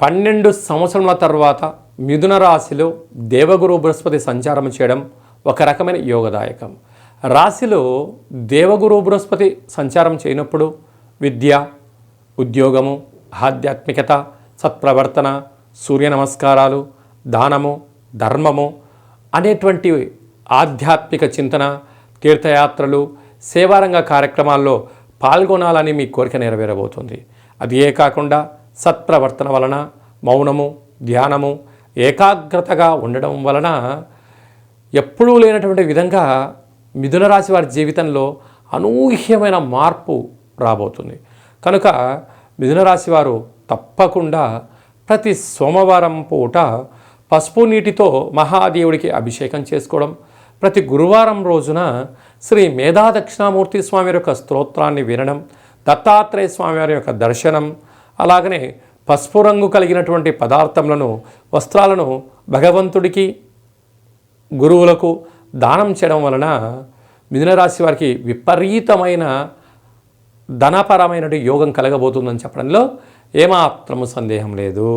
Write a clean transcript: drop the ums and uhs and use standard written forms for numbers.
12 సంవత్సరముల తర్వాత మిథున రాశిలో దేవగురు బృహస్పతి సంచారం చేయడం ఒక రకమైన యోగదాయకం. రాశిలో దేవగురు బృహస్పతి సంచారం చేయనప్పుడు విద్య, ఉద్యోగము, ఆధ్యాత్మికత, సత్ప్రవర్తన, సూర్య నమస్కారాలు, దానము, ధర్మము అనేటువంటి ఆధ్యాత్మిక చింతన, తీర్థయాత్రలు, సేవారంగ కార్యక్రమాల్లో పాల్గొనాలని మీ కోరిక నెరవేరబోతుంది. అదే కాకుండా సత్ప్రవర్తన వలన, మౌనము, ధ్యానము, ఏకాగ్రతగా ఉండడం వలన ఎప్పుడూ లేనటువంటి విధంగా మిథున రాశి వారి జీవితంలో అనూహ్యమైన మార్పు రాబోతుంది. కనుక మిథున రాశి వారు తప్పకుండా ప్రతి సోమవారం పూట పసుపు నీటితో మహాదేవుడికి అభిషేకం చేసుకోవడం, ప్రతి గురువారం రోజున శ్రీ మేధా దక్షిణామూర్తి స్వామి యొక్క స్తోత్రాన్ని వినడం, దత్తాత్రేయ స్వామి వారి యొక్క దర్శనం, అలాగనే పసుపు రంగు కలిగినటువంటి పదార్థములను, వస్త్రాలను భగవంతుడికి, గురువులకు దానం చేయడం వలన మిథున రాశి వారికి విపరీతమైన ధనపరమైన యోగం కలగబోతుందని చెప్పడంలో ఏమాత్రము సందేహం లేదు.